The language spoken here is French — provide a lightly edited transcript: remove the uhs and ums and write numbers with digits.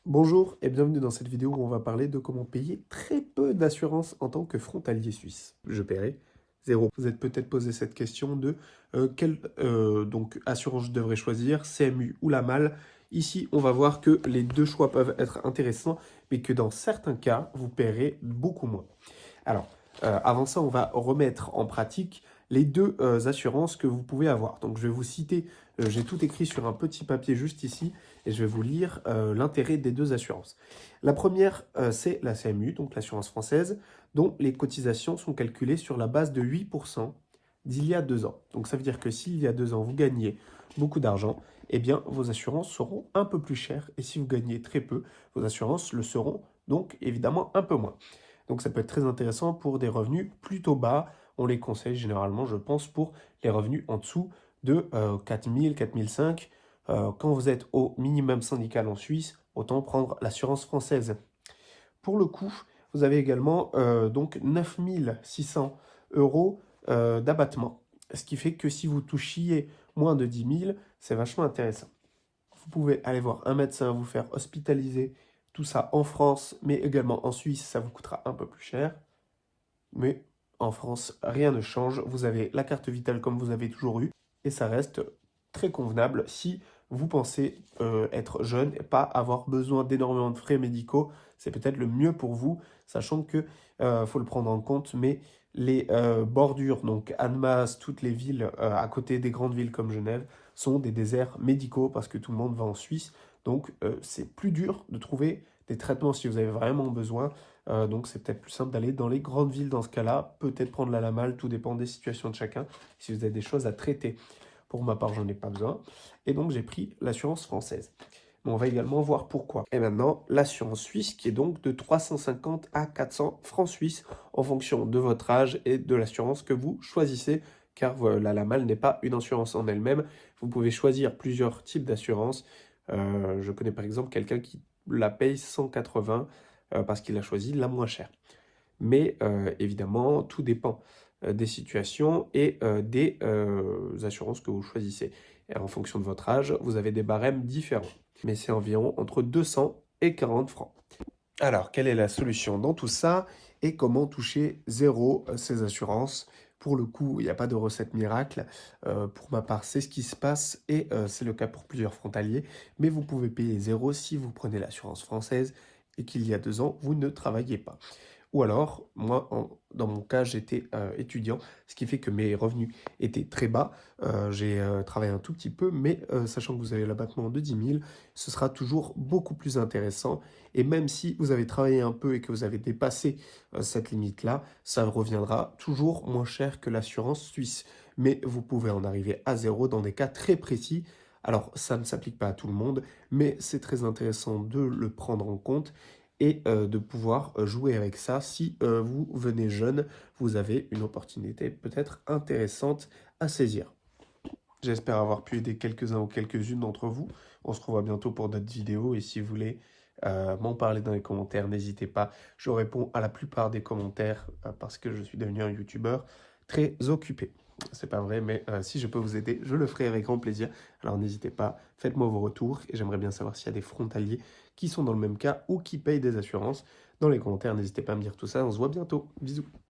Bonjour et bienvenue dans cette vidéo où on va parler de comment payer très peu d'assurance en tant que frontalier suisse. Je paierai zéro. Vous êtes peut-être posé cette question de quelle donc assurance je devrais choisir, CMU ou la MAL. Ici, on va voir que les deux choix peuvent être intéressants, mais que dans certains cas, vous paierez beaucoup moins. Alors, avant ça, on va remettre en pratique les deux assurances que vous pouvez avoir. Donc, je vais vous citer, j'ai tout écrit sur un petit papier juste ici, et je vais vous lire l'intérêt des deux assurances. La première, c'est la CMU, donc l'assurance française, dont les cotisations sont calculées sur la base de 8% d'il y a 2 ans. Donc, ça veut dire que s'il y a 2 ans, vous gagnez beaucoup d'argent, eh bien, vos assurances seront un peu plus chères, et si vous gagnez très peu, vos assurances le seront donc évidemment un peu moins. Donc ça peut être très intéressant pour des revenus plutôt bas. On les conseille généralement, je pense, pour les revenus en dessous de 4 000, 4 500. Quand vous êtes au minimum syndical en Suisse, autant prendre l'assurance française. Pour le coup, vous avez également donc 9 600 euros d'abattement. Ce qui fait que si vous touchiez moins de 10 000, c'est vachement intéressant. Vous pouvez aller voir un médecin, vous faire hospitaliser, tout ça en France, mais également en Suisse, ça vous coûtera un peu plus cher. Mais en France, rien ne change. Vous avez la carte vitale comme vous avez toujours eu, et ça reste très convenable si vous pensez être jeune et pas avoir besoin d'énormément de frais médicaux. C'est peut-être le mieux pour vous, sachant que faut le prendre en compte, mais les bordures, donc Annemasse, toutes les villes à côté des grandes villes comme Genève, sont des déserts médicaux parce que tout le monde va en Suisse. Donc c'est plus dur de trouver des traitements si vous avez vraiment besoin. Donc c'est peut-être plus simple d'aller dans les grandes villes dans ce cas-là, peut-être prendre la Lamal, tout dépend des situations de chacun, si vous avez des choses à traiter. Pour ma part, j'en ai pas besoin. Et donc j'ai pris l'assurance française. Mais on va également voir pourquoi. Et maintenant, l'assurance suisse qui est donc de 350 à 400 francs suisses en fonction de votre âge et de l'assurance que vous choisissez, car la Lamal n'est pas une assurance en elle-même. Vous pouvez choisir plusieurs types d'assurances. Je connais par exemple quelqu'un qui la paye 180 parce qu'il a choisi la moins chère. Mais évidemment, tout dépend des situations et des assurances que vous choisissez. Et en fonction de votre âge, vous avez des barèmes différents. Mais c'est environ entre 200 et 40 francs. Alors, quelle est la solution dans tout ça et comment toucher zéro ces assurances? Pour le coup, il n'y a pas de recette miracle. Pour ma part, c'est ce qui se passe et c'est le cas pour plusieurs frontaliers. Mais vous pouvez payer zéro si vous prenez l'assurance française et qu'il y a 2 ans, vous ne travaillez pas. Ou alors, moi, dans mon cas, j'étais étudiant, ce qui fait que mes revenus étaient très bas. J'ai travaillé un tout petit peu, mais sachant que vous avez l'abattement de 10 000, ce sera toujours beaucoup plus intéressant. Et même si vous avez travaillé un peu et que vous avez dépassé cette limite-là, ça reviendra toujours moins cher que l'assurance suisse. Mais vous pouvez en arriver à zéro dans des cas très précis. Alors, ça ne s'applique pas à tout le monde, mais c'est très intéressant de le prendre en compte et de pouvoir jouer avec ça. Si vous venez jeune, vous avez une opportunité peut-être intéressante à saisir. J'espère avoir pu aider quelques-uns ou quelques-unes d'entre vous. On se revoit bientôt pour d'autres vidéos et si vous voulez m'en parler dans les commentaires, n'hésitez pas. Je réponds à la plupart des commentaires parce que je suis devenu un youtubeur très occupé. C'est pas vrai, mais si je peux vous aider, je le ferai avec grand plaisir. Alors n'hésitez pas, faites-moi vos retours et j'aimerais bien savoir s'il y a des frontaliers qui sont dans le même cas ou qui payent des assurances. Dans les commentaires, n'hésitez pas à me dire tout ça. On se voit bientôt. Bisous.